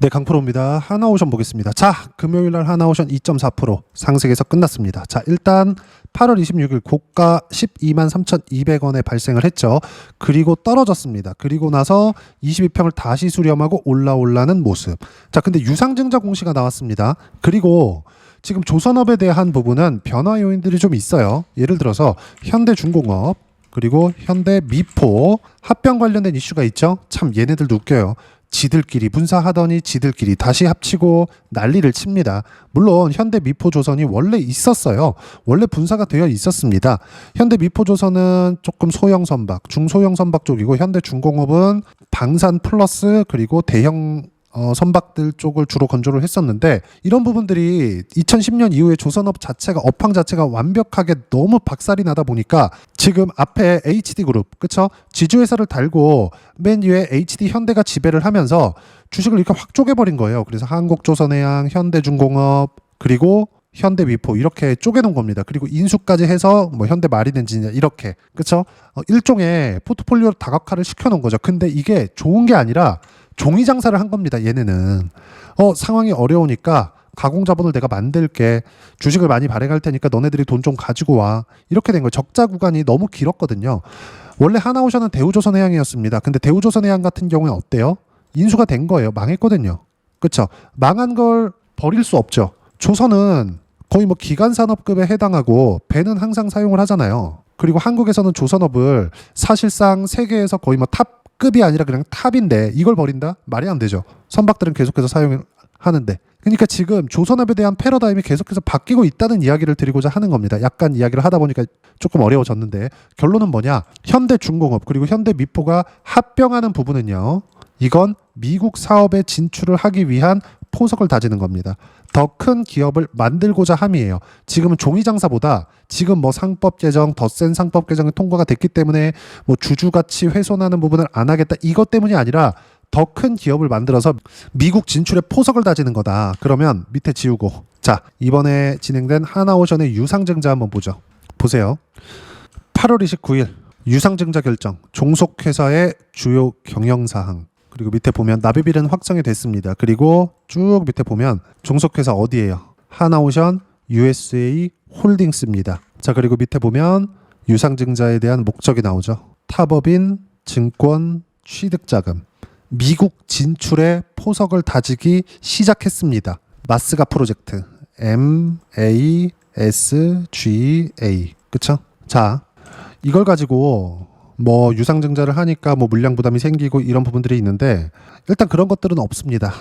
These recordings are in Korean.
네, 강프로입니다. 하나오션 보겠습니다. 자, 금요일날 하나오션 2.4% 상승해서 끝났습니다. 자, 일단 8월 26일 고가 12만 3,200원에 발생을 했죠. 그리고 떨어졌습니다. 그리고 나서 22평을 다시 수렴하고 올라오라는 모습. 자, 근데 유상증자 공시가 나왔습니다. 그리고 지금 조선업에 대한 부분은 변화 요인들이 좀 있어요. 예를 들어서 현대중공업, 그리고 현대미포 합병 관련된 이슈가 있죠. 참 얘네들도 웃겨요. 지들끼리 분사하더니 지들끼리 다시 합치고 난리를 칩니다. 물론 현대미포조선이 원래 있었어요. 원래 분사가 되어 있었습니다. 현대미포조선은 조금 소형 선박, 중소형 선박 쪽이고 현대중공업은 방산 플러스 그리고 대형 선박들 쪽을 주로 건조를 했었는데, 이런 부분들이 2010년 이후에 조선업 자체가 업황 자체가 완벽하게 너무 박살이 나다 보니까 지금 앞에 HD그룹, 그쵸? 지주회사를 달고 맨 위에 HD 현대가 지배를 하면서 주식을 이렇게 확 쪼개버린 거예요. 그래서 한국조선해양, 현대중공업, 그리고 현대미포 이렇게 쪼개놓은 겁니다. 그리고 인수까지 해서 뭐 현대마린엔지니어 이렇게, 그쵸? 일종의 포트폴리오 다각화를 시켜놓은 거죠. 근데 이게 좋은 게 아니라 종이 장사를 한 겁니다. 얘네는 상황이 어려우니까 가공자본을 내가 만들게, 주식을 많이 발행할 테니까 너네들이 돈 좀 가지고 와, 이렇게 된 거예요. 적자 구간이 너무 길었거든요. 원래 하나오션은 대우조선해양이었습니다. 근데 대우조선해양 같은 경우에 어때요? 인수가 된 거예요. 망했거든요. 그쵸? 망한 걸 버릴 수 없죠. 조선은 거의 뭐 기간산업급에 해당하고 배는 항상 사용을 하잖아요. 그리고 한국에서는 조선업을 사실상 세계에서 거의 뭐 탑급이 아니라 그냥 탑인데 이걸 버린다? 말이 안 되죠. 선박들은 계속해서 사용을 하는데. 그러니까 지금 조선업에 대한 패러다임이 계속해서 바뀌고 있다는 이야기를 드리고자 하는 겁니다. 약간 이야기를 하다 보니까 조금 어려워졌는데, 결론은 뭐냐? 현대중공업 그리고 현대미포가 합병하는 부분은요, 이건 미국 사업에 진출을 하기 위한 포석을 다지는 겁니다. 더 큰 기업을 만들고자 함이에요. 지금은 종이장사보다 지금 뭐 상법 개정, 더 센 상법 개정이 통과가 됐기 때문에 뭐 주주가치 훼손하는 부분을 안 하겠다, 이것 때문이 아니라 더 큰 기업을 만들어서 미국 진출에 포석을 다지는 거다. 그러면 밑에 지우고, 자, 이번에 진행된 하나오션의 유상증자 한번 보죠. 보세요. 8월 29일 유상증자 결정, 종속회사의 주요 경영사항. 그리고 밑에 보면 납입일은 확정이 됐습니다. 그리고 쭉 밑에 보면 종속회사 어디예요? 하나오션 USA 홀딩스입니다. 자, 그리고 밑에 보면 유상증자에 대한 목적이 나오죠. 타법인, 증권, 취득자금, 미국 진출에 포석을 다지기 시작했습니다. 마스가 프로젝트, MASGA, 그쵸? 자, 이걸 가지고 뭐 유상증자를 하니까 뭐 물량 부담이 생기고 이런 부분들이 있는데, 일단 그런 것들은 없습니다.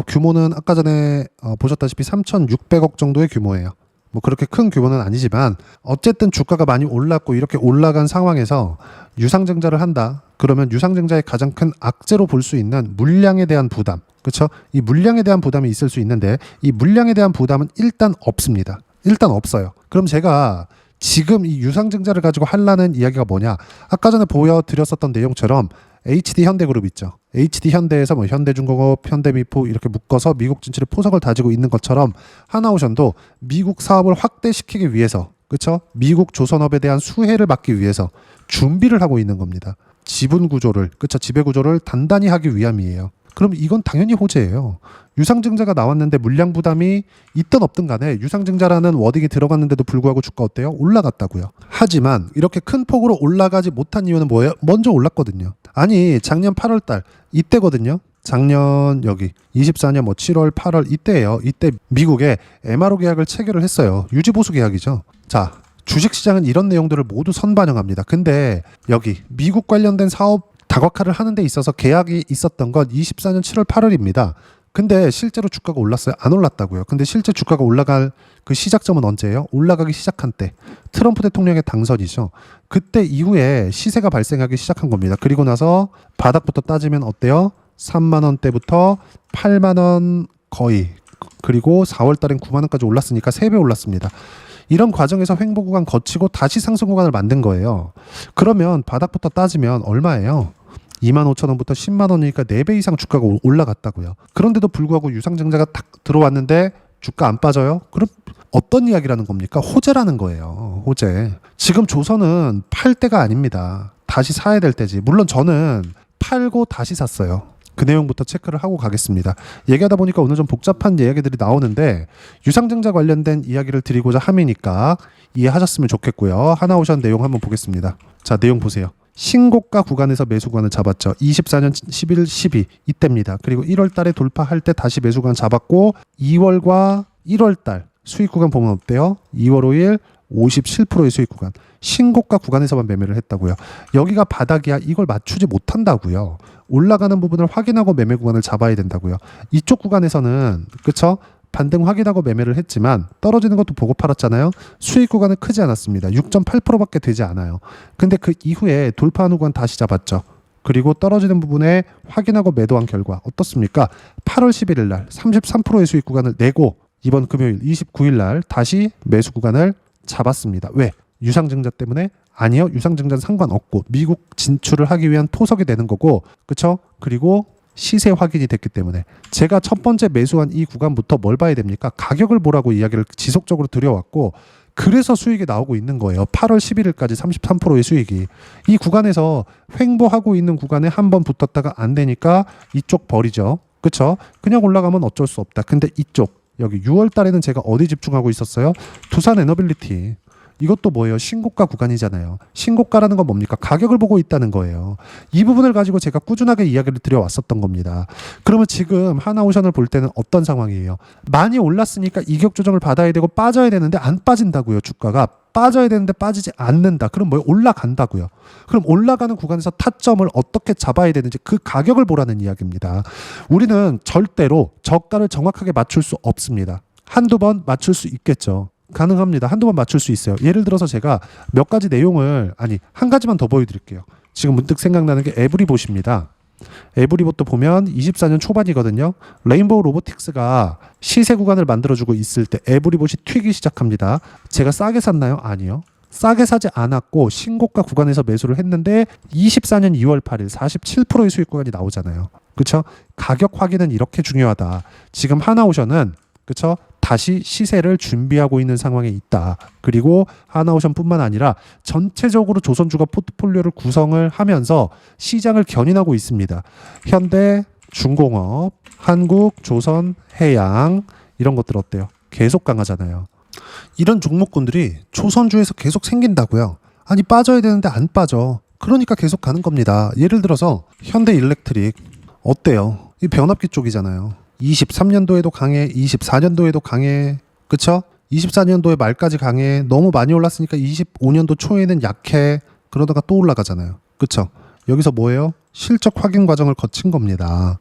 규모는 아까 전에 보셨다시피 3,600억 정도의 규모예요. 뭐 그렇게 큰 규모는 아니지만 어쨌든 주가가 많이 올랐고 이렇게 올라간 상황에서 유상증자를 한다. 그러면 유상증자의 가장 큰 악재로 볼 수 있는 물량에 대한 부담, 그렇죠? 이 물량에 대한 부담이 있을 수 있는데 이 물량에 대한 부담은 일단 없습니다. 일단 없어요. 그럼 제가 지금 이 유상증자를 가지고 하려는 이야기가 뭐냐? 아까 전에 보여드렸었던 내용처럼 HD 현대그룹 있죠. HD 현대에서 뭐 현대중공업, 현대미포 이렇게 묶어서 미국 진출에 포석을 다지고 있는 것처럼 하나오션도 미국 사업을 확대시키기 위해서, 그렇죠? 미국 조선업에 대한 수혜를 받기 위해서 준비를 하고 있는 겁니다. 지분 구조를, 그렇죠? 지배 구조를 단단히 하기 위함이에요. 그럼 이건 당연히 호재예요. 유상증자가 나왔는데 물량 부담이 있든 없든 간에 유상증자라는 워딩이 들어갔는데도 불구하고 주가 어때요? 올라갔다고요. 하지만 이렇게 큰 폭으로 올라가지 못한 이유는 뭐예요? 먼저 올랐거든요. 아니, 작년 8월 달 이때거든요. 작년 여기 24년 뭐 7월 8월 이때예요. 이때 미국에 MRO 계약을 체결을 했어요. 유지보수 계약이죠. 자, 주식시장은 이런 내용들을 모두 선반영합니다. 근데 여기 미국 관련된 사업 다각화를 하는 데 있어서 계약이 있었던 건 24년 7월 8월입니다. 근데 실제로 주가가 올랐어요? 안 올랐다고요. 근데 실제 주가가 올라갈 그 시작점은 언제예요? 올라가기 시작한 때. 트럼프 대통령의 당선이죠. 그때 이후에 시세가 발생하기 시작한 겁니다. 그리고 나서 바닥부터 따지면 어때요? 3만 원대부터 8만 원 거의, 그리고 4월 달엔 9만 원까지 올랐으니까 3배 올랐습니다. 이런 과정에서 횡보 구간 거치고 다시 상승 구간을 만든 거예요. 그러면 바닥부터 따지면 얼마예요? 25,000원부터 10만 원이니까 4배 이상 주가가 올라갔다고요. 그런데도 불구하고 유상증자가 딱 들어왔는데 주가 안 빠져요? 그럼 어떤 이야기라는 겁니까? 호재라는 거예요. 호재. 지금 조선은 팔 때가 아닙니다. 다시 사야 될 때지. 물론 저는 팔고 다시 샀어요. 그 내용부터 체크를 하고 가겠습니다. 얘기하다 보니까 오늘 좀 복잡한 이야기들이 나오는데 유상증자 관련된 이야기를 드리고자 함이니까 이해하셨으면 좋겠고요. 하나오션 내용 한번 보겠습니다. 자, 내용 보세요. 신고가 구간에서 매수 구간을 잡았죠. 24년 11, 12 이때입니다. 그리고 1월 달에 돌파할 때 다시 매수 구간 잡았고 2월과 1월 달 수익 구간 보면 어때요? 2월 5일 57%의 수익 구간. 신고가 구간에서만 매매를 했다고요. 여기가 바닥이야. 이걸 맞추지 못한다고요. 올라가는 부분을 확인하고 매매 구간을 잡아야 된다고요. 이쪽 구간에서는 그쵸? 반등 확인하고 매매를 했지만 떨어지는 것도 보고 팔았잖아요. 수익 구간은 크지 않았습니다. 6.8%밖에 되지 않아요. 근데 그 이후에 돌파하는 구간 다시 잡았죠. 그리고 떨어지는 부분에 확인하고 매도한 결과 어떻습니까? 8월 11일 날 33%의 수익 구간을 내고 이번 금요일 29일 날 다시 매수 구간을 잡았습니다. 왜? 유상증자 때문에? 아니요. 유상증자는 상관없고 미국 진출을 하기 위한 포석이 되는 거고 그쵸? 그리고 시세 확인이 됐기 때문에 제가 첫 번째 매수한 이 구간부터 뭘 봐야 됩니까? 가격을 보라고 이야기를 지속적으로 드려왔고 그래서 수익이 나오고 있는 거예요. 8월 11일까지 33%의 수익이. 이 구간에서 횡보하고 있는 구간에 한 번 붙었다가 안 되니까 이쪽 버리죠. 그쵸? 그냥 올라가면 어쩔 수 없다. 근데 이쪽 여기 6월 달에는 제가 어디 집중하고 있었어요? 두산 에너빌리티. 이것도 뭐예요? 신고가 구간이잖아요. 신고가라는 건 뭡니까? 가격을 보고 있다는 거예요. 이 부분을 가지고 제가 꾸준하게 이야기를 드려왔었던 겁니다. 그러면 지금 하나오션을 볼 때는 어떤 상황이에요? 많이 올랐으니까 이격 조정을 받아야 되고 빠져야 되는데 안 빠진다고요. 주가가 빠져야 되는데 빠지지 않는다. 그럼 뭐예요? 올라간다고요. 그럼 올라가는 구간에서 타점을 어떻게 잡아야 되는지 그 가격을 보라는 이야기입니다. 우리는 절대로 저가를 정확하게 맞출 수 없습니다. 한두 번 맞출 수 있겠죠. 가능합니다. 한두 번 맞출 수 있어요. 예를 들어서 제가 몇 가지 내용을 한 가지만 더 보여드릴게요. 지금 문득 생각나는 게 에브리봇입니다. 에브리봇도 보면 24년 초반이거든요. 레인보우 로보틱스가 시세 구간을 만들어주고 있을 때 에브리봇이 튀기 시작합니다. 제가 싸게 샀나요? 아니요. 싸게 사지 않았고 신고가 구간에서 매수를 했는데 24년 2월 8일 47%의 수익 구간이 나오잖아요. 그렇죠? 가격 확인은 이렇게 중요하다. 지금 하나오션은 그렇죠? 다시 시세를 준비하고 있는 상황에 있다. 그리고 하나오션뿐만 아니라 전체적으로 조선주가 포트폴리오를 구성을 하면서 시장을 견인하고 있습니다. 현대, 중공업, 한국, 조선, 해양 이런 것들 어때요? 계속 강하잖아요. 이런 종목군들이 조선주에서 계속 생긴다고요. 아니 빠져야 되는데 안 빠져. 그러니까 계속 가는 겁니다. 예를 들어서 현대일렉트릭 어때요? 이 변압기 쪽이잖아요. 23년도에도 강해, 24년도에도 강해, 그쵸? 24년도에 말까지 강해, 너무 많이 올랐으니까 25년도 초에는 약해, 그러다가 또 올라가잖아요. 그쵸? 여기서 뭐예요? 실적 확인 과정을 거친 겁니다.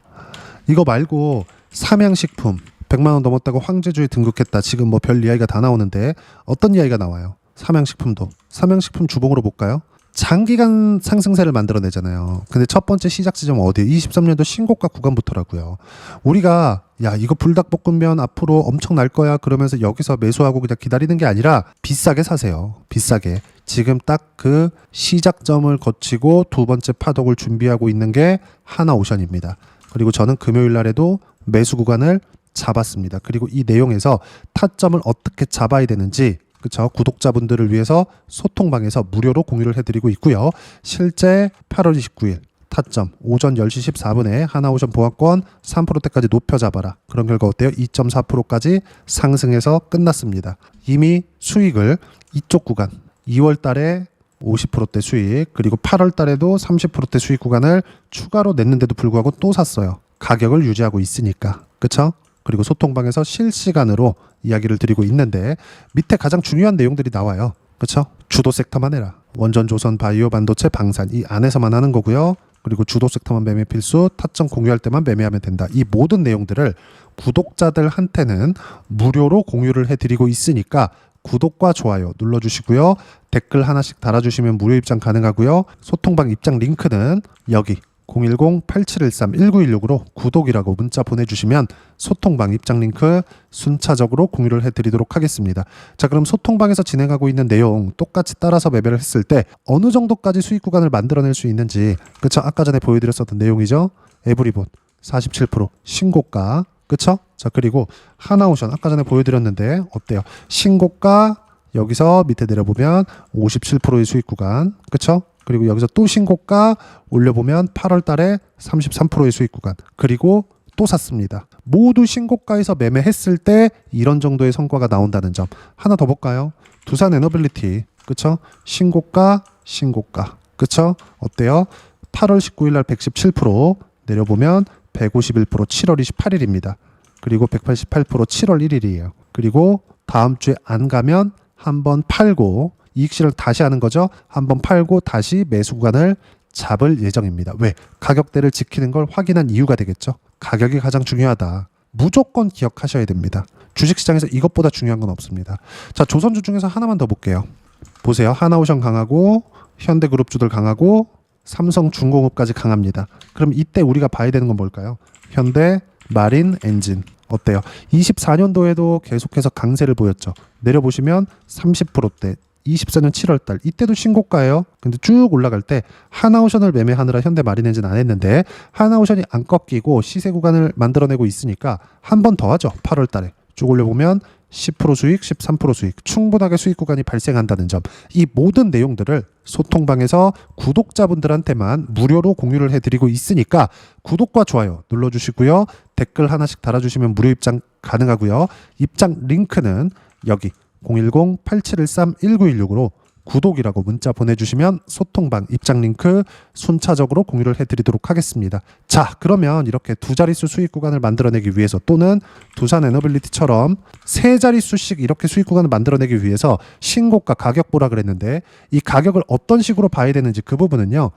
이거 말고 삼양식품 100만 원 넘었다고 황제주에 등극했다. 지금 뭐 별 이야기가 다 나오는데 어떤 이야기가 나와요? 삼양식품도. 삼양식품 주봉으로 볼까요? 장기간 상승세를 만들어내잖아요. 근데 첫 번째 시작 지점은 어디예요? 23년도 신고가 구간부터라고요. 우리가 야 이거 불닭볶음면 앞으로 엄청 날 거야 그러면서 여기서 매수하고 그냥 기다리는 게 아니라 비싸게 사세요. 비싸게. 지금 딱 그 시작점을 거치고 두 번째 파동을 준비하고 있는 게 하나오션입니다. 그리고 저는 금요일 날에도 매수 구간을 잡았습니다. 그리고 이 내용에서 타점을 어떻게 잡아야 되는지 그렇죠. 구독자분들을 위해서 소통방에서 무료로 공유를 해드리고 있고요. 실제 8월 29일 타점 오전 10시 14분에 하나오션 보합권 3%대까지 높여 잡아라. 그런 결과 어때요? 2.4%까지 상승해서 끝났습니다. 이미 수익을 이쪽 구간 2월 달에 50%대 수익 그리고 8월 달에도 30%대 수익 구간을 추가로 냈는데도 불구하고 또 샀어요. 가격을 유지하고 있으니까. 그렇죠? 그리고 소통방에서 실시간으로 이야기를 드리고 있는데 밑에 가장 중요한 내용들이 나와요. 그렇죠? 주도 섹터만 해라. 원전, 조선, 바이오, 반도체, 방산 이 안에서만 하는 거고요. 그리고 주도 섹터만 매매 필수, 타점 공유할 때만 매매하면 된다. 이 모든 내용들을 구독자들한테는 무료로 공유를 해드리고 있으니까 구독과 좋아요 눌러주시고요. 댓글 하나씩 달아주시면 무료 입장 가능하고요. 소통방 입장 링크는 여기 010-8713-1916으로 구독이라고 문자 보내주시면 소통방 입장 링크 순차적으로 공유를 해드리도록 하겠습니다. 자, 그럼 소통방에서 진행하고 있는 내용 똑같이 따라서 매매를 했을 때 어느 정도까지 수익 구간을 만들어낼 수 있는지 그쵸? 아까 전에 보여드렸었던 내용이죠. 에브리봇 47% 신고가 그쵸? 자, 그리고 하나오션 아까 전에 보여드렸는데 어때요? 신고가 여기서 밑에 내려보면 57%의 수익 구간 그쵸? 그리고 여기서 또 신고가 올려보면 8월 달에 33%의 수익 구간, 그리고 또 샀습니다. 모두 신고가에서 매매했을 때 이런 정도의 성과가 나온다는 점. 하나 더 볼까요? 두산 에너빌리티, 그쵸? 신고가, 그쵸? 어때요? 8월 19일 날 117%, 내려보면 151% 7월 28일입니다. 그리고 188% 7월 1일이에요. 그리고 다음 주에 안 가면 한번 팔고 이익 실현 다시 하는 거죠. 한번 팔고 다시 매수 구간을 잡을 예정입니다. 왜? 가격대를 지키는 걸 확인한 이유가 되겠죠. 가격이 가장 중요하다. 무조건 기억하셔야 됩니다. 주식시장에서 이것보다 중요한 건 없습니다. 자, 조선주 중에서 하나만 더 볼게요. 보세요. 하나오션 강하고 현대그룹주들 강하고 삼성중공업까지 강합니다. 그럼 이때 우리가 봐야 되는 건 뭘까요? 현대 마린 엔진 어때요? 24년도에도 계속해서 강세를 보였죠. 내려보시면 30%대 24년 7월달 이때도 신고가예요. 근데 쭉 올라갈 때 하나오션을 매매하느라 현대 마린엔진 안 했는데 하나오션이 안 꺾이고 시세 구간을 만들어내고 있으니까 한 번 더 하죠. 8월달에 쭉 올려보면 10% 수익, 13% 수익, 충분하게 수익 구간이 발생한다는 점. 이 모든 내용들을 소통방에서 구독자분들한테만 무료로 공유를 해드리고 있으니까 구독과 좋아요 눌러주시고요. 댓글 하나씩 달아주시면 무료 입장 가능하고요. 입장 링크는 여기 010-8713-1916으로 구독이라고 문자 보내주시면 소통방 입장 링크 순차적으로 공유를 해드리도록 하겠습니다. 자, 그러면 이렇게 두 자릿수 수익 구간을 만들어내기 위해서 또는 두산 에너빌리티처럼 세 자릿수씩 이렇게 수익 구간을 만들어내기 위해서 신고가 가격 보라 그랬는데 이 가격을 어떤 식으로 봐야 되는지 그 부분은요.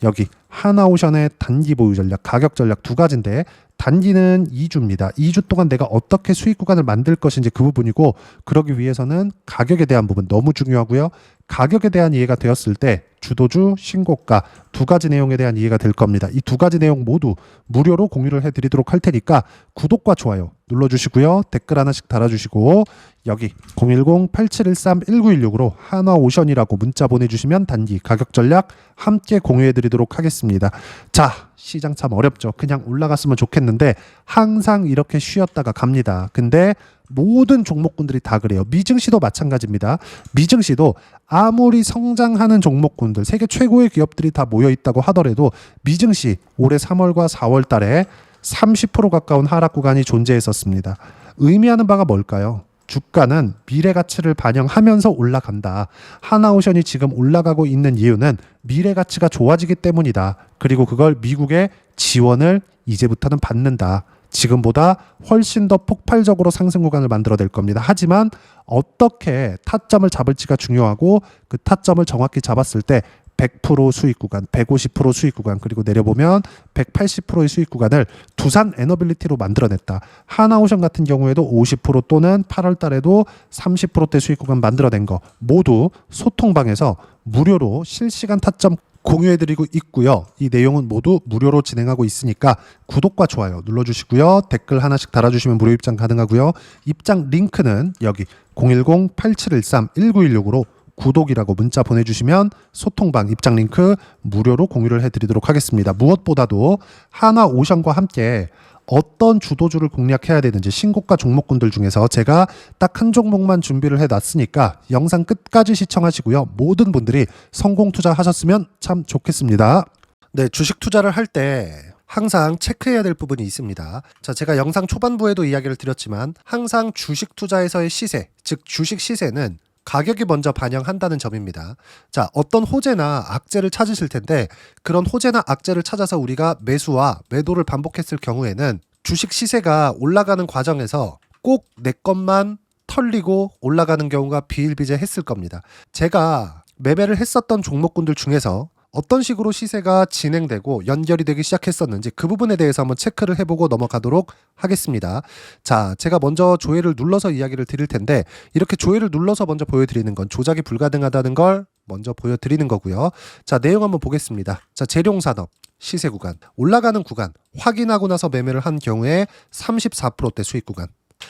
여기 하나오션의 단기 보유 전략, 가격 전략 두 가지인데 단기는 2주입니다. 2주 동안 내가 어떻게 수익 구간을 만들 것인지 그 부분이고 그러기 위해서는 가격에 대한 부분 너무 중요하고요. 가격에 대한 이해가 되었을 때 주도주, 신고가 두 가지 내용에 대한 이해가 될 겁니다. 이 두 가지 내용 모두 무료로 공유를 해드리도록 할 테니까 구독과 좋아요 눌러주시고요. 댓글 하나씩 달아주시고 여기 010-8713-1916으로 하나오션이라고 문자 보내주시면 단기 가격 전략 함께 공유해드리도록 하겠습니다. 자, 시장 참 어렵죠. 그냥 올라갔으면 좋겠는데 항상 이렇게 쉬었다가 갑니다. 근데 모든 종목군들이 다 그래요. 미증시도 마찬가지입니다. 미증시도 아무리 성장하는 종목군들, 세계 최고의 기업들이 다 모여 있다고 하더라도 미증시 올해 3월과 4월 달에 30% 가까운 하락 구간이 존재했었습니다. 의미하는 바가 뭘까요? 주가는 미래 가치를 반영하면서 올라간다. 하나오션이 지금 올라가고 있는 이유는 미래 가치가 좋아지기 때문이다. 그리고 그걸 미국의 지원을 이제부터는 받는다. 지금보다 훨씬 더 폭발적으로 상승 구간을 만들어낼 겁니다. 하지만 어떻게 타점을 잡을지가 중요하고 그 타점을 정확히 잡았을 때 100% 수익 구간, 150% 수익 구간, 그리고 내려보면 180%의 수익 구간을 두산 에너빌리티로 만들어냈다. 하나오션 같은 경우에도 50% 또는 8월 달에도 30%대 수익 구간 만들어낸 거 모두 소통방에서 무료로 실시간 타점 공유해드리고 있고요. 이 내용은 모두 무료로 진행하고 있으니까 구독과 좋아요 눌러주시고요. 댓글 하나씩 달아주시면 무료 입장 가능하고요. 입장 링크는 여기 010-8713-1916으로 구독이라고 문자 보내주시면 소통방 입장 링크 무료로 공유를 해드리도록 하겠습니다. 무엇보다도 하나오션과 함께 어떤 주도주를 공략해야 되는지 신고가 종목군들 중에서 제가 딱 한 종목만 준비를 해놨으니까 영상 끝까지 시청하시고요. 모든 분들이 성공 투자하셨으면 참 좋겠습니다. 네, 주식 투자를 할 때 항상 체크해야 될 부분이 있습니다. 자, 제가 영상 초반부에도 이야기를 드렸지만 항상 주식 투자에서의 시세, 즉 주식 시세는 가격이 먼저 반영한다는 점입니다. 자, 어떤 호재나 악재를 찾으실 텐데 그런 호재나 악재를 찾아서 우리가 매수와 매도를 반복했을 경우에는 주식 시세가 올라가는 과정에서 꼭 내 것만 털리고 올라가는 경우가 비일비재했을 겁니다. 제가 매매를 했었던 종목군들 중에서 어떤 식으로 시세가 진행되고 연결이 되기 시작했었는지 그 부분에 대해서 한번 체크를 해보고 넘어가도록 하겠습니다. 자, 제가 먼저 조회를 눌러서 이야기를 드릴 텐데 이렇게 조회를 눌러서 먼저 보여드리는 건 조작이 불가능하다는 걸 먼저 보여드리는 거고요. 자, 내용 한번 보겠습니다. 자, 재룡산업 시세 구간, 올라가는 구간 확인하고 나서 매매를 한 경우에 34%대 수익 구간.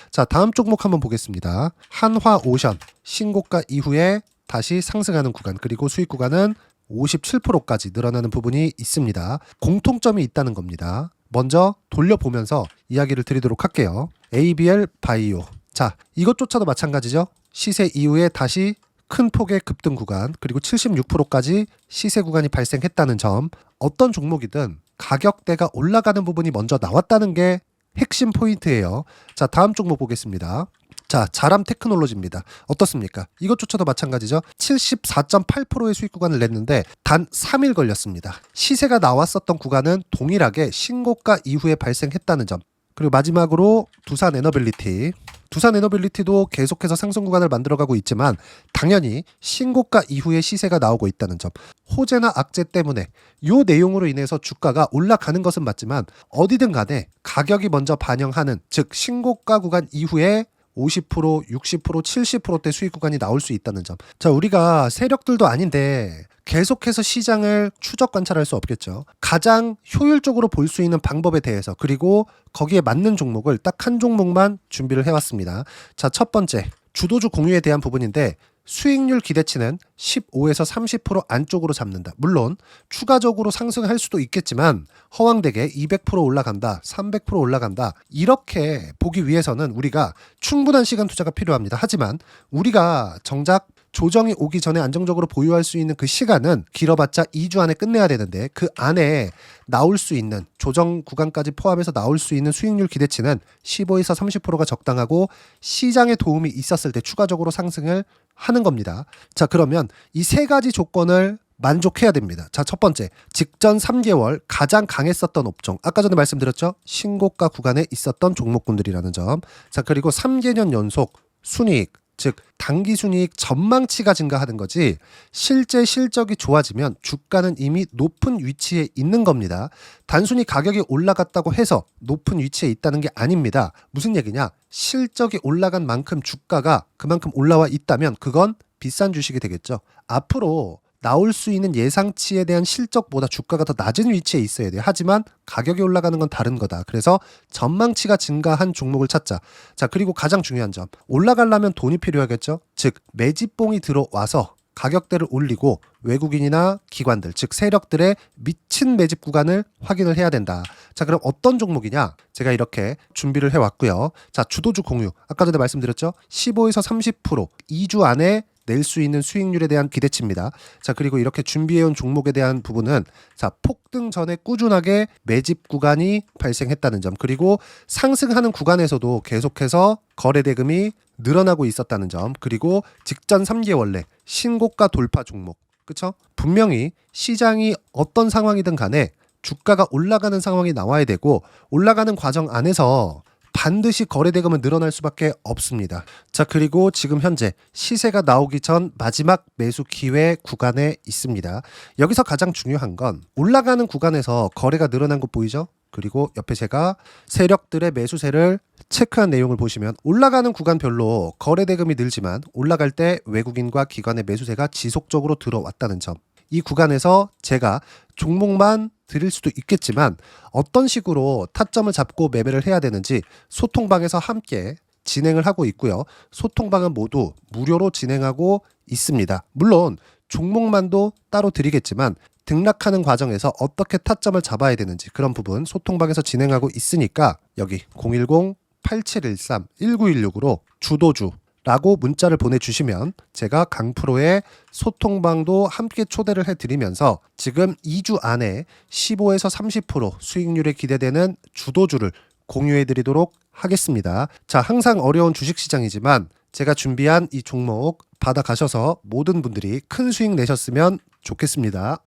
자, 다음 종목 한번 보겠습니다. 한화오션 신고가 이후에 다시 상승하는 구간, 그리고 수익 구간은 57%까지 늘어나는 부분이 있습니다. 공통점이 있다는 겁니다. 먼저 돌려보면서 이야기를 드리도록 할게요. ABL 바이오. 자, 이것조차도 마찬가지죠. 시세 이후에 다시 큰 폭의 급등 구간 그리고 76%까지 시세 구간이 발생했다는 점, 어떤 종목이든 가격대가 올라가는 부분이 먼저 나왔다는 게 핵심 포인트예요. 자, 다음 종목 보겠습니다. 자, 자람 테크놀로지입니다. 어떻습니까? 이것조차도 마찬가지죠. 74.8%의 수익 구간을 냈는데 단 3일 걸렸습니다. 시세가 나왔었던 구간은 동일하게 신고가 이후에 발생했다는 점. 그리고 마지막으로 두산 에너빌리티. 두산 에너빌리티도 계속해서 상승 구간을 만들어가고 있지만 당연히 신고가 이후에 시세가 나오고 있다는 점. 호재나 악재 때문에 이 내용으로 인해서 주가가 올라가는 것은 맞지만 어디든 간에 가격이 먼저 반영하는, 즉 신고가 구간 이후에 50%, 60%, 70%대 수익 구간이 나올 수 있다는 점. 자, 우리가 세력들도 아닌데 계속해서 시장을 추적 관찰할 수 없겠죠. 가장 효율적으로 볼 수 있는 방법에 대해서, 그리고 거기에 맞는 종목을 딱 한 종목만 준비를 해왔습니다. 자, 첫 번째 주도주 공유에 대한 부분인데 수익률 기대치는 15에서 30% 안쪽으로 잡는다. 물론 추가적으로 상승할 수도 있겠지만 허황되게 200% 올라간다, 300% 올라간다, 이렇게 보기 위해서는 우리가 충분한 시간 투자가 필요합니다. 하지만 우리가 정작 조정이 오기 전에 안정적으로 보유할 수 있는 그 시간은 길어봤자 2주 안에 끝내야 되는데, 그 안에 나올 수 있는 조정 구간까지 포함해서 나올 수 있는 수익률 기대치는 15에서 30%가 적당하고 시장에 도움이 있었을 때 추가적으로 상승을 하는 겁니다. 자, 그러면 이 세 가지 조건을 만족해야 됩니다. 자, 첫 번째, 직전 3개월 가장 강했었던 업종. 아까 전에 말씀드렸죠? 신고가 구간에 있었던 종목군들이라는 점. 자, 그리고 3개년 연속 순이익, 즉 단기 순이익 전망치가 증가하는 거지 실제 실적이 좋아지면 주가는 이미 높은 위치에 있는 겁니다. 단순히 가격이 올라갔다고 해서 높은 위치에 있다는 게 아닙니다. 무슨 얘기냐? 실적이 올라간 만큼 주가가 그만큼 올라와 있다면 그건 비싼 주식이 되겠죠. 앞으로 나올 수 있는 예상치에 대한 실적보다 주가가 더 낮은 위치에 있어야 돼요. 하지만 가격이 올라가는 건 다른 거다. 그래서 전망치가 증가한 종목을 찾자. 자, 그리고 가장 중요한 점, 올라가려면 돈이 필요하겠죠. 즉 매집봉이 들어와서 가격대를 올리고 외국인이나 기관들, 즉 세력들의 미친 매집 구간을 확인을 해야 된다. 자, 그럼 어떤 종목이냐? 제가 이렇게 준비를 해왔고요. 자, 주도주 공유. 아까 전에 말씀드렸죠. 15에서 30% 2주 안에 낼 수 있는 수익률에 대한 기대치입니다. 자, 그리고 이렇게 준비해온 종목에 대한 부분은, 자, 폭등 전에 꾸준하게 매집 구간이 발생했다는 점, 그리고 상승하는 구간에서도 계속해서 거래 대금이 늘어나고 있었다는 점, 그리고 직전 3개월 내 신고가 돌파 종목. 그쵸? 분명히 시장이 어떤 상황이든 간에 주가가 올라가는 상황이 나와야 되고, 올라가는 과정 안에서 반드시 거래 대금은 늘어날 수밖에 없습니다. 자, 그리고 지금 현재 시세가 나오기 전 마지막 매수 기회 구간에 있습니다. 여기서 가장 중요한 건 올라가는 구간에서 거래가 늘어난 거 보이죠? 그리고 옆에 제가 세력들의 매수세를 체크한 내용을 보시면 올라가는 구간별로 거래 대금이 늘지만 올라갈 때 외국인과 기관의 매수세가 지속적으로 들어왔다는 점. 이 구간에서 제가 종목만 드릴 수도 있겠지만 어떤 식으로 타점을 잡고 매매를 해야 되는지 소통방에서 함께 진행을 하고 있고요. 소통방은 모두 무료로 진행하고 있습니다. 물론 종목만도 따로 드리겠지만 등락하는 과정에서 어떻게 타점을 잡아야 되는지 그런 부분 소통방에서 진행하고 있으니까 여기 010-8713-1916으로 주도주 라고 문자를 보내주시면 제가 강프로의 소통방도 함께 초대를 해드리면서 지금 2주 안에 15에서 30% 수익률에 기대되는 주도주를 공유해드리도록 하겠습니다. 자, 항상 어려운 주식시장이지만 제가 준비한 이 종목 받아가셔서 모든 분들이 큰 수익 내셨으면 좋겠습니다.